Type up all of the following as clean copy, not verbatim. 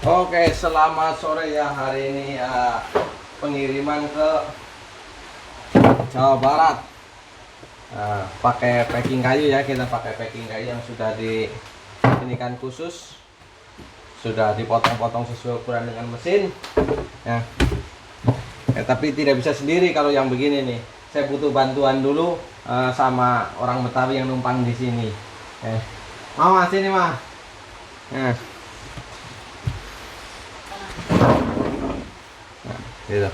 Oke, selamat sore ya. Hari ini pengiriman ke Jawa Barat. Pakai packing kayu ya, kita pakai packing kayu yang sudah diinikan khusus, sudah dipotong-potong sesuai ukuran dengan mesin. Ya. Tapi tidak bisa sendiri kalau yang begini nih. Saya butuh bantuan dulu sama orang Betawi yang numpang di sini. Mama sini mah. Nah, gitu.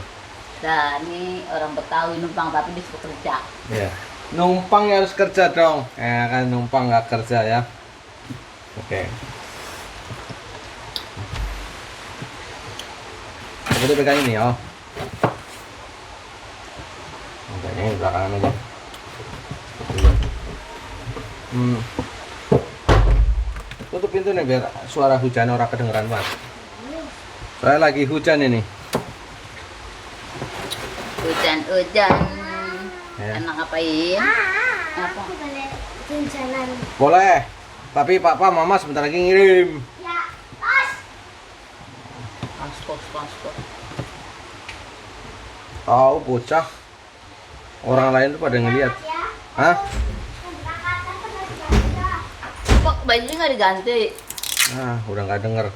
Nah, ini orang Betawi numpang tapi disuruh kerja. Ya. Numpang ya harus kerja dong. Kan numpang nggak kerja ya. Oke. Coba pegang ini ya. Ini belakangan aja. Tutup pintu nih biar suara hujan orang kedengeran banget. Saya lagi hujan ini. Hujan-hujan. Ya. Enak ngapain? Apa? Jalan. Boleh. Tapi papa mama sebentar lagi ngirim. Ya, bos. Transport. Tahu bocah. Orang lain tuh pada ngeliat. Hah? Kok bajunya nggak diganti? Nah, udah nggak denger.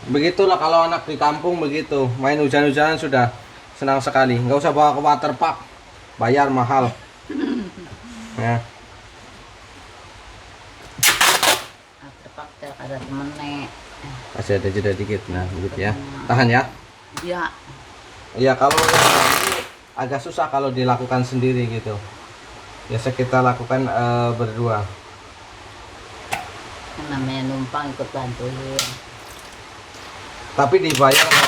Begitulah kalau anak di kampung begitu. Main hujan-hujanan sudah senang sekali. Nggak usah bawa ke waterpark. Bayar mahal. Ya. Terpaksa ada temennya. Kasih ada jeda dikit. Nah, begitu ya. Tahan ya. Ya, Ya kalau ini agak susah kalau dilakukan sendiri gitu. Biasa kita lakukan berdua. yang namanya numpang ikut bantuin. Tapi dibayar kok.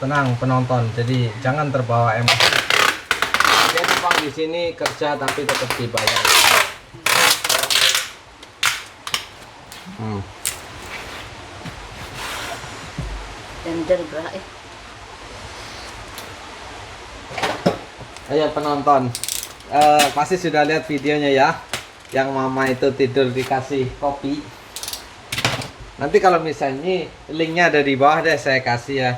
Tenang penonton. Jadi jangan terbawa emosi. Dia numpang di sini kerja tapi tetap dibayar. Tender berapa? Ayo penonton, pasti sudah lihat videonya ya, yang mama itu tidur dikasih kopi. Nanti kalau misalnya linknya ada di bawah deh saya kasih ya.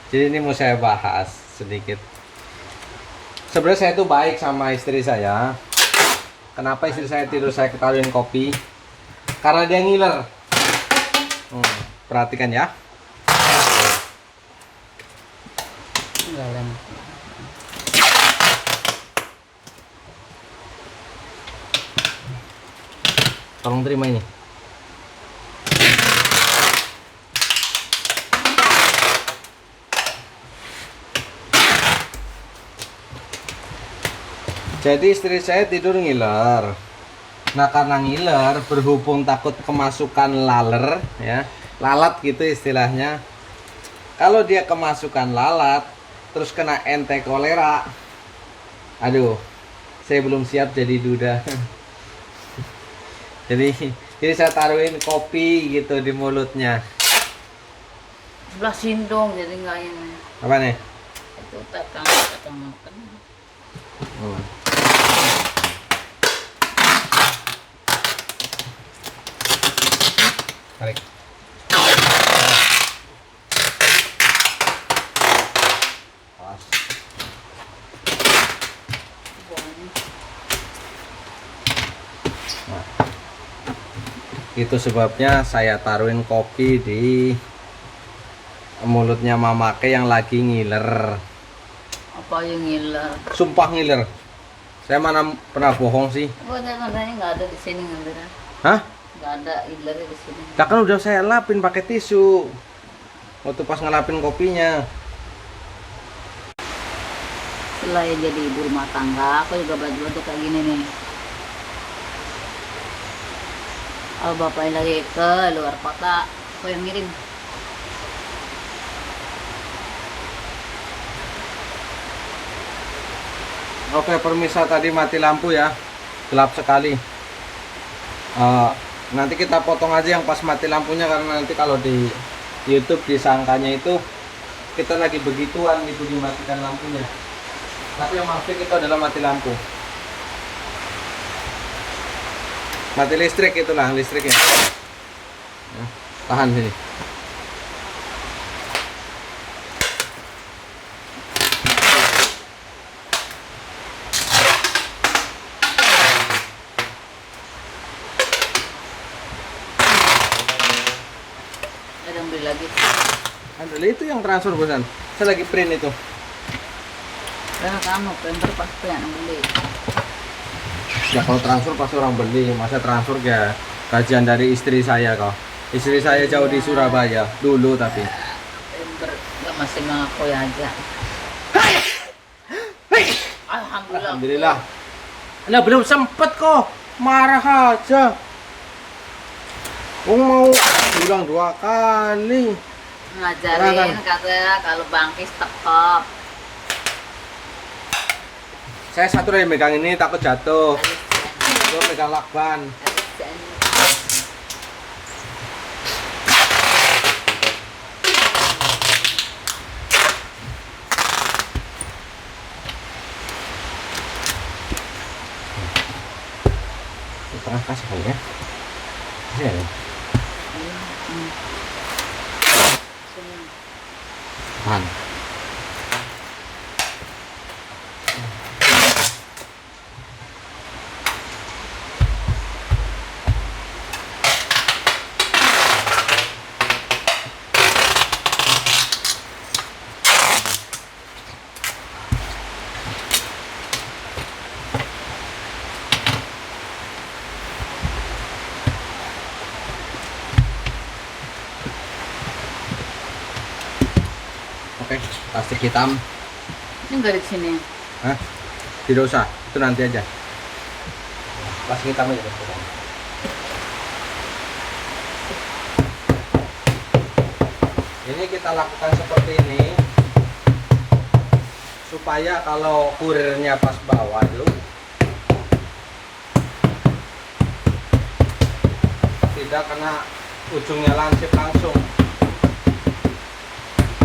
Jadi ini mau saya bahas sedikit. Sebenarnya saya tuh baik sama istri saya. Kenapa istri saya tidur saya ketahuin kopi? Karena dia ngiler. Perhatikan ya. Enggak lah. Tolong terima ini. Jadi istri saya tidur ngiler. Nah karena ngiler, berhubung takut kemasukan laler, ya, lalat gitu istilahnya. Kalau dia kemasukan lalat, terus kena ente kolera, aduh, saya belum siap jadi duda. Jadi saya taruhin kopi gitu di mulutnya. Sebelah sindong jadi nggak ini. Apa nih? Itu takang makan. Tarik. Pas. Nah, itu sebabnya saya taruhin kopi di mulutnya mamake yang lagi ngiler. Apa yang ngiler? Sumpah ngiler. Saya mana pernah bohong sih? Oh, tandanya nggak ada di sini ngiler. Hah? Nggak ada ngilernya di sini. Lah kan udah saya lapin pakai tisu. Waktu pas ngelapin kopinya. Selain jadi ibu rumah tangga, aku juga baju-baju kayak gini nih. Kalau bapaknya lagi ke luar kota, aku yang ngirim. Oke, permisa tadi mati lampu ya. Gelap sekali. Nanti kita potong aja yang pas mati lampunya karena nanti kalau di YouTube disangkanya itu kita lagi begituan gitu dimatikan lampunya. Tapi yang maksud itu adalah mati lampu. Mati listrik itulah listriknya. Tahan sini. Ada yang beli lagi. Aduh, itu yang transfer bosan. Saya lagi print itu. Karena kamu printer pasti yang beli. Ya kalau transfer pasti orang beli. Masa transfer ya gajian dari istri saya kok. Istri saya jauh di Surabaya dulu tapi. Printer nggak masih mengakui aja. Alhamdulillah. Alhamdulillah. Nah belum sempet kok. Marah aja. Mau bilang 2 kali. Ngajarin katanya kalau bangkis tekop. Saya satu dari megang ini takut jatuh. Gue megang lakban. Tengah kasih kali ya. Kasih ya. Tahan. Oke, plastik hitam. Ini nggak di sini. Hah? Tidak usah, itu nanti aja. Plastik hitam aja. Ini kita lakukan seperti ini supaya kalau kurirnya pas bawah itu tidak kena ujungnya lansip langsung.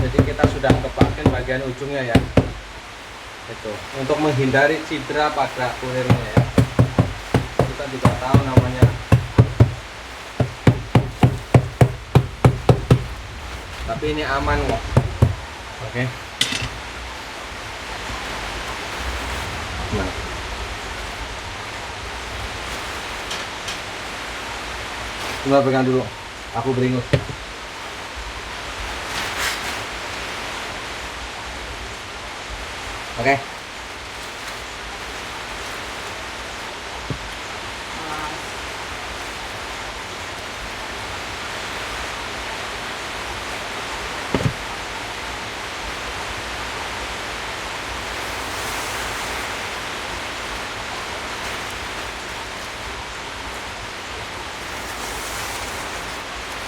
Jadi kita sudah kepakin bagian ujungnya ya. Itu untuk menghindari cedera pada kurirnya ya. Kita juga tahu namanya. Tapi ini aman kok. Oke. Nah. Coba pegang dulu. Aku beringus. Oke.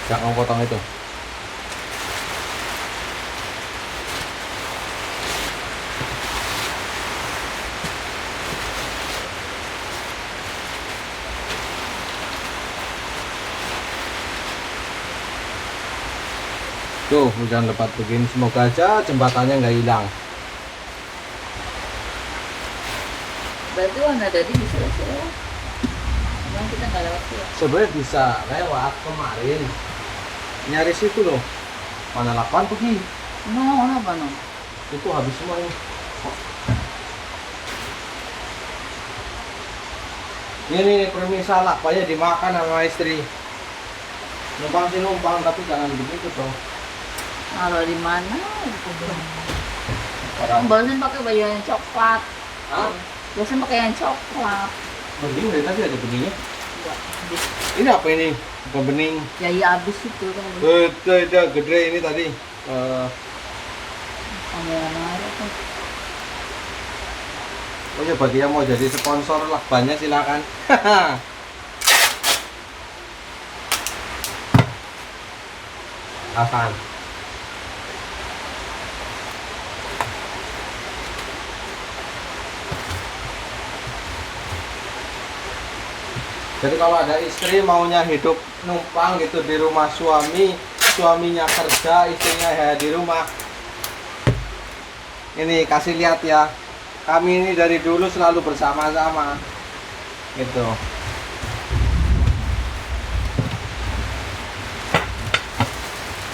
Jangan potong itu. Tuh, hujan lebat begini. Semoga aja jembatannya nggak hilang. Berarti warna tadi bisa ya. Cuman kita nggak lewat ya. Sebenarnya bisa lewat kemarin. Nyaris itu loh. Mana 8 pergi? No, apa no? Itu habis semua ini. Ini permisal lakbannya dimakan sama istri. Numpang sih numpang, tapi jangan begitu dong. Kalau di mana? Orang Bosan pakai baju yang coklat. ah, Bosan pakai yang coklat. bening dari tadi ada beningnya. Enggak. Ini apa ini? Bukan bening. Ya iya habis itu kan. Ada gede ini tadi. Kamera ada tuh. Oh ya bagi yang mau jadi sponsor lakbannya silakan. Akan. Jadi kalau ada istri maunya hidup numpang gitu di rumah suami, suaminya kerja, istrinya ya di rumah. Ini kasih lihat ya. Kami ini dari dulu selalu bersama-sama. Gitu.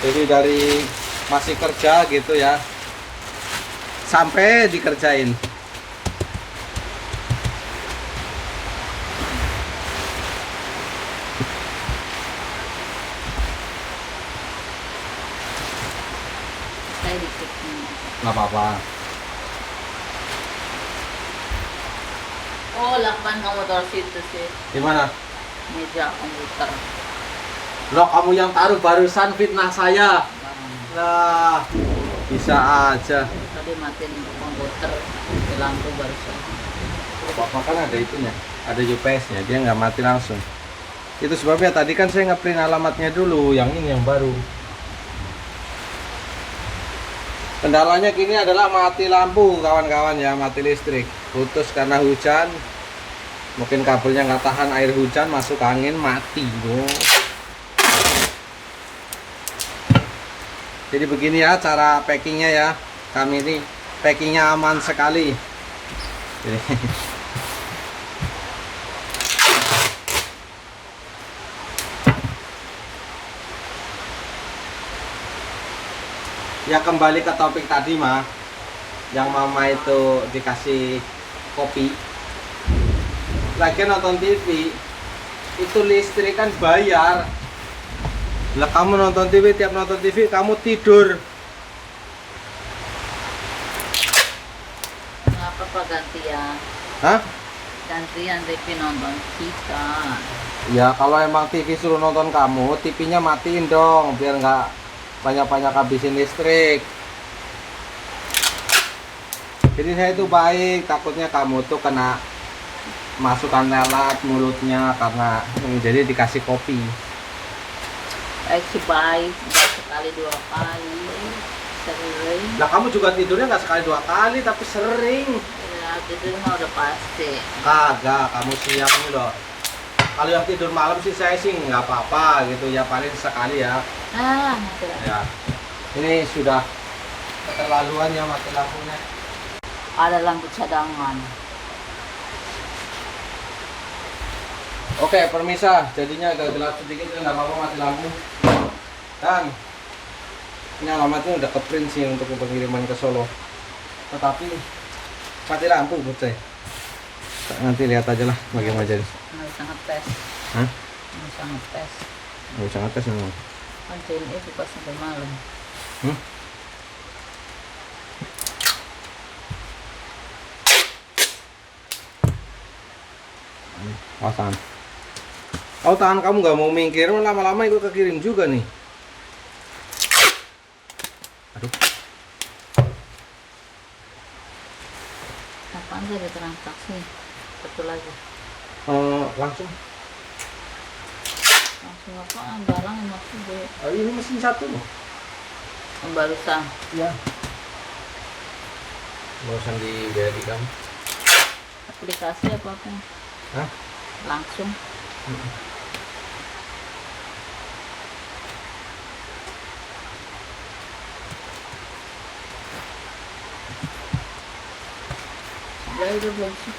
Jadi dari masih kerja gitu ya, sampai dikerjain. Saya dikit nih. Nggak apa-apa. Oh, lakban kamu taruh situ sih. Di mana? Meja komputer. Loh, kamu yang taruh barusan fitnah saya. Nah, bisa aja. Tadi matiin komputer, mati lampu barusan. Apa kan ada itunya, ada UPS-nya, dia nggak mati langsung. Itu sebabnya tadi kan saya ngeprint alamatnya dulu, yang ini yang baru. Kendalanya kini adalah mati lampu kawan-kawan ya, mati listrik. Putus karena hujan, mungkin kabelnya nggak tahan air hujan, masuk angin mati. Oh. Jadi begini ya cara packingnya ya. Kami ini packingnya aman sekali. Jadi, ya kembali ke topik tadi mah, yang mama itu dikasih kopi lagi nonton TV, itu listrik kan bayar lah. Kamu nonton TV, tiap nonton TV kamu tidur. Kenapa Pak gantian? Hah? Gantian TV nonton kita. Ya kalau emang TV suruh nonton kamu, TV-nya matiin dong biar nggak banyak-banyak habisin listrik. Jadi saya itu baik, takutnya kamu tuh kena masukan lelat mulutnya karena jadi dikasih kopi. Baik, nggak sekali 2 kali. Sering. Lah kamu juga tidurnya nggak sekali 2 kali tapi sering. Ya, tidur mah udah pasti. Kagak, kamu siang ini loh. Kalau yang tidur malam sih saya sih nggak apa-apa gitu ya, paling sekali ya. Ah, mati lampu. Ya, ini sudah keterlaluan ya mati lampunya. Ada lampu cadangan. Oke, permisa, jadinya agak gelap sedikit ya, nggak apa-apa mati lampu. Dan ini alamatnya udah ke-print sih untuk pengiriman ke Solo. Tetapi mati lampu buat saya. Nanti lihat aja lah bagaimana jadi. Nggak usah ngetes. Hah? Nggak usah ngetes. Nggak usah ngetes memang. Kan CNE buka sampai malam. Hmm? Awasan. Oh, tangan kamu nggak mau minggir, lama-lama ikut kekirim juga nih. Aduh. Kapan jadi transaksi? Betul lagi. Langsung. Langsung apaan? Barang yang maksud gue. Oh, ini mesin satu loh. Yang barusan. Iya. Barusan di BRI kamu. Aplikasi apa apa? Hah? Langsung. Ya udah belum sih.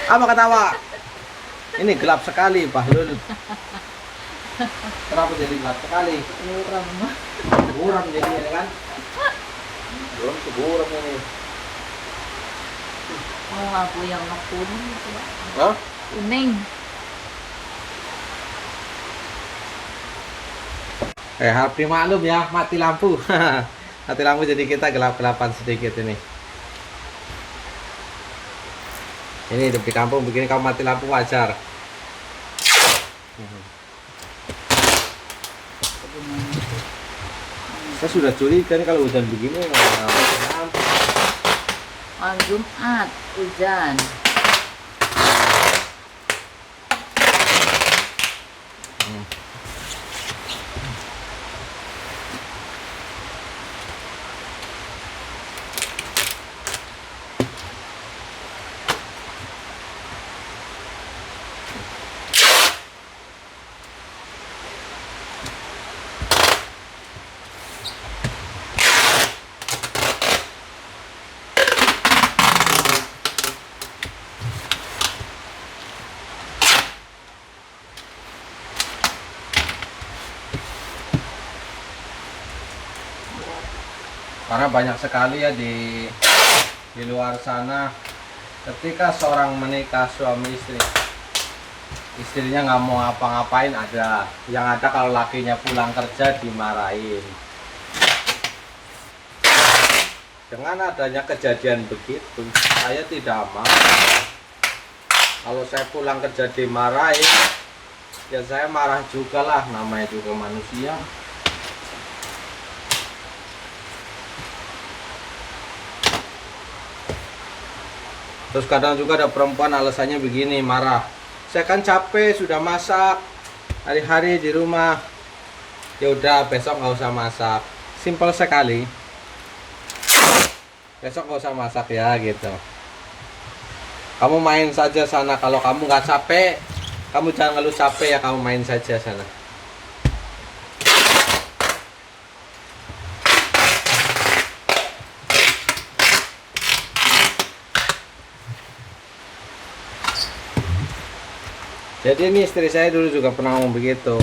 Apa ketawa? Ini gelap sekali, Bahlul. Kenapa jadi gelap sekali? Muram. Buram jadi ya kan? Belum seburam ini. Oh, aku yang kuning itu, Pak. Hah? Kuning. Harap dimaklum ya, mati lampu. Mati lampu jadi kita gelap-gelapan sedikit ini. Ini hidup di kampung begini, kamu mati lampu wajar. Saya sudah curiga nih kalau hujan begini mati lampu. Malam Jumat hujan. Karena banyak sekali ya di luar sana, ketika seorang menikah suami istri, istrinya nggak mau apa-ngapain, ada yang ada kalau lakinya pulang kerja dimarahin. Dengan adanya kejadian begitu, saya tidak mau. Kalau saya pulang kerja dimarahin, ya saya marah juga lah, namanya juga manusia. Terus kadang juga ada perempuan alasannya begini, marah. Saya kan capek sudah masak hari-hari di rumah. Ya udah besok nggak usah masak. Simpel sekali. Besok nggak usah masak ya gitu. Kamu main saja sana. Kalau kamu nggak capek, kamu jangan ngeluh capek ya, kamu main saja sana. Jadi ini istri saya dulu juga pernah ngomong begitu.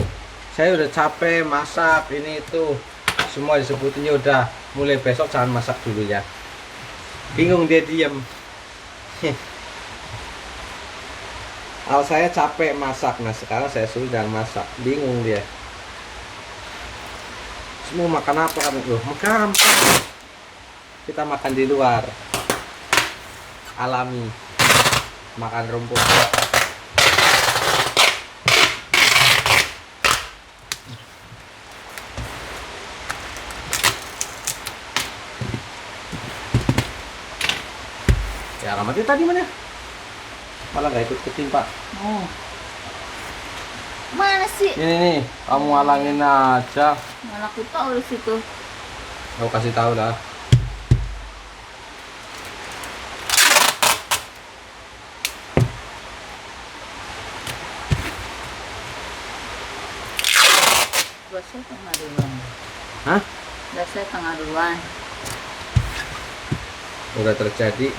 Saya udah capek masak ini itu, semua disebutinnya udah. Mulai besok jangan masak dulu ya. Bingung dia diem. Kalau saya capek masak, nah sekarang saya suruh jangan masak. Bingung dia. Semua makan apa kan? Loh, makan. Kita makan di luar. Alami. Makan rumput. Ya alamatnya tadi mana? Malah nggak ikut ketimpa. Oh. Mana sih? Ini nih, kamu halangin aja. Malah aku tahu di situ. Aku kasih tahu lah. Biasanya tengah duluan. Hah? Biasanya tengah duluan. Udah terjadi.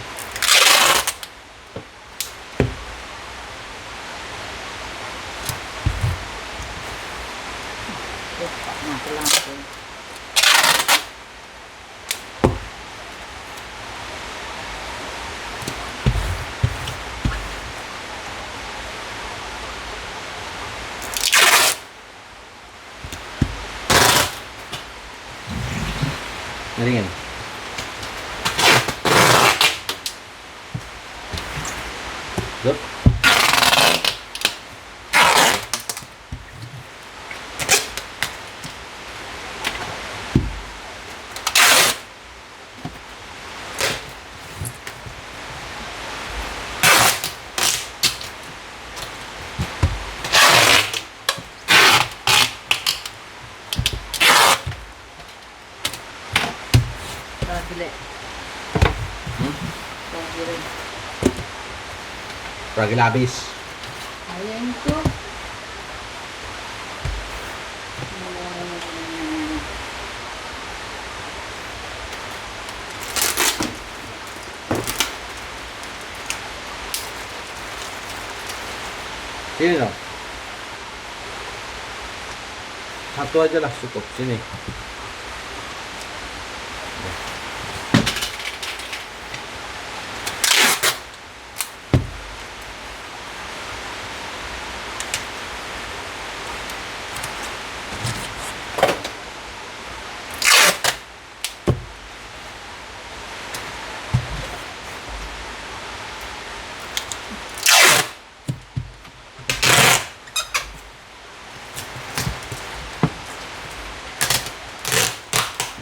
Mati lampu. Ngeringin. Yup. Gile. Gile. Lagi habis. Ayan itu. Sini dong. Satu aja lah cukup. Sini.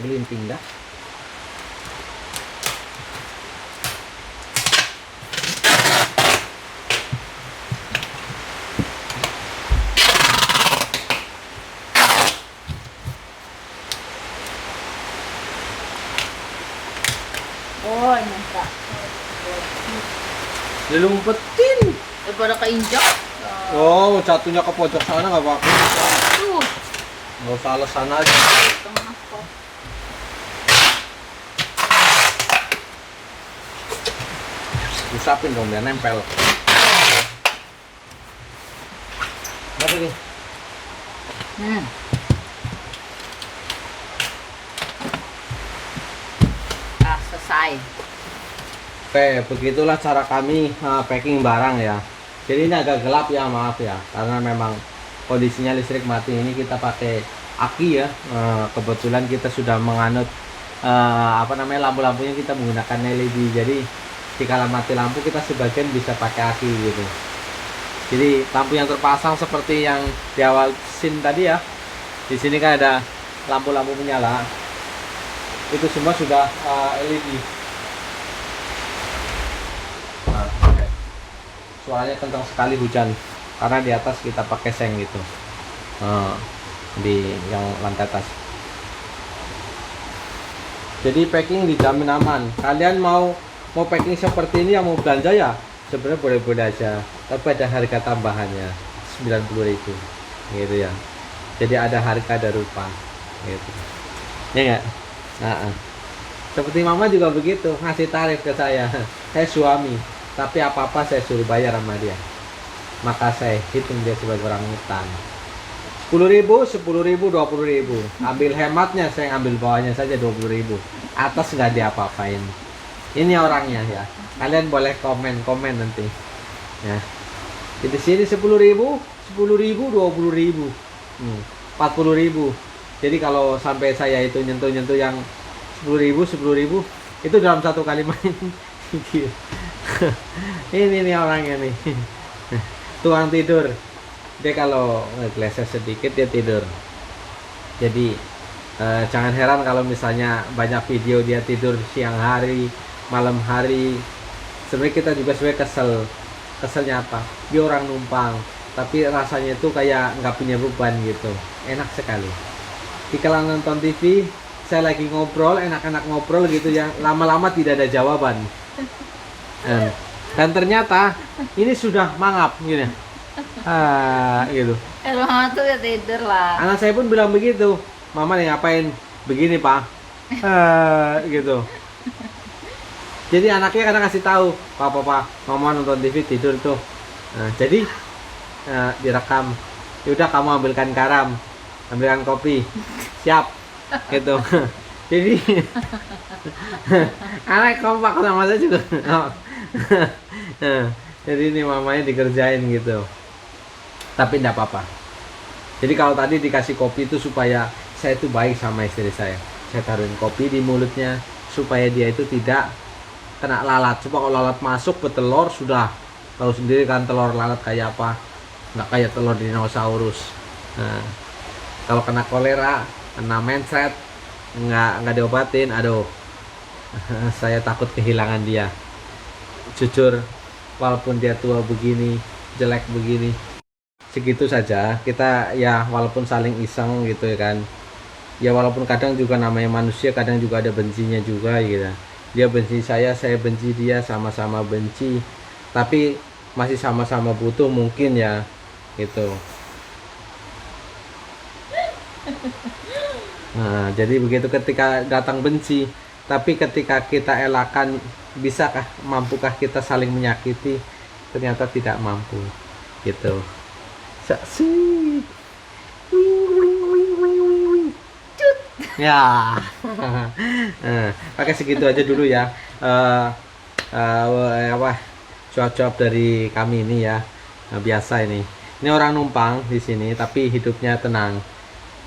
Melinting dah. Oh, nyangka. Dilumpetin. Daripada keinjak. Oh, jatuhnya ke pojok sana nggak apa-apa. Tuh. Nggak usah alasan aja. Tengah kok. Usapin dong biar nempel. Apa nih? Bye. Oke, begitulah cara kami packing barang ya. Jadi ini agak gelap ya, maaf ya, karena memang kondisinya listrik mati. Ini kita pakai aki ya. Kebetulan kita sudah menganut lampu-lampunya kita menggunakan LED. Jadi jika mati lampu kita sebagian bisa pakai aki gitu. Jadi lampu yang terpasang seperti yang di awal scene tadi ya. Di sini kan ada lampu-lampu menyala. Itu semua sudah LED. Suaranya kencang sekali hujan karena di atas kita pakai seng gitu, di yang lantai atas. Jadi packing dijamin aman. Kalian mau packing seperti ini yang mau belanja ya sebenarnya boleh-boleh aja, tapi ada harga tambahannya 90.000 gitu ya. Jadi ada harga ada rupa gitu ya enggak. Seperti mama juga begitu ngasih tarif ke saya suami, tapi apa-apa saya suruh bayar sama dia. Maka saya hitung dia sebagai orang utang. 10.000, 10.000, 20.000. Ambil hematnya, saya ambil bawahnya saja 20.000. Atas nggak diapa-apain. Ini orangnya ya. Kalian boleh komen nanti. Ya. Di sini 10.000, 10.000, 20.000, 40.000. Jadi kalau sampai saya itu nyentuh yang 10.000 itu dalam satu kali main. ini orangnya nih. Tukang tidur. Dia kalau ngegeleser sedikit dia tidur. Jadi jangan heran kalau misalnya banyak video dia tidur siang hari, malam hari. Sebenarnya kita juga kesel. Keselnya apa? Dia orang numpang, tapi rasanya itu kayak nggak punya beban gitu. Enak sekali. Kalau nonton TV, saya lagi ngobrol, enak-enak ngobrol gitu ya, lama-lama tidak ada jawaban. Dan ternyata ini sudah mangap gitu. Gitu. Mama tuh ya tidur lah. Anak saya pun bilang begitu. Mama nih ngapain begini, Pak? Gitu. Jadi anaknya kadang kasih tahu, Pak, Mama nonton TV tidur tuh. Jadi direkam. Yaudah kamu ambilkan garam, ambilkan kopi. Siap. Gitu. Jadi anak kompak sama saya juga. Jadi ini mamanya dikerjain gitu. Tapi enggak apa-apa. Jadi kalau tadi dikasih kopi itu supaya saya itu baik sama istri saya. Saya taruhin kopi di mulutnya supaya dia itu tidak kena lalat. Coba kalau lalat masuk ke telur sudah tahu sendiri kan telur lalat kayak apa. Nggak kayak telur dinosaurus. Kalau kena kolera, kena mencret, nggak diobatin, aduh. Saya takut kehilangan dia. Jujur, walaupun dia tua begini, jelek begini, segitu saja kita ya, walaupun saling iseng gitu ya kan. Ya walaupun kadang juga namanya manusia, kadang juga ada bencinya juga gitu. Dia benci saya benci dia, sama-sama benci. Tapi masih sama-sama butuh mungkin ya gitu. Nah, jadi begitu ketika datang benci, tapi ketika kita elakkan, mampukah kita saling menyakiti? Ternyata tidak mampu, gitu. Saksi. Ya. Pakai segitu aja dulu ya. Cuap-cuap dari kami ini ya. Biasa ini. Ini orang numpang di sini, tapi hidupnya tenang.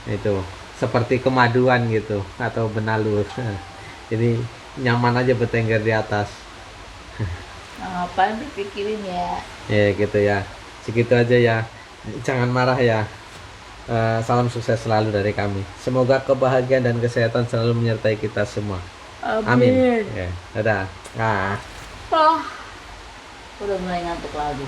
Itu seperti kemaduan gitu atau benalur. Jadi nyaman aja bertengger di atas. Ngapain dipikirin ya? Ya gitu ya. Segitu aja ya. Jangan marah ya. Salam sukses selalu dari kami. Semoga kebahagiaan dan kesehatan selalu menyertai kita semua. Amin. Ya, dadah. Udah mulai ngantuk lagi.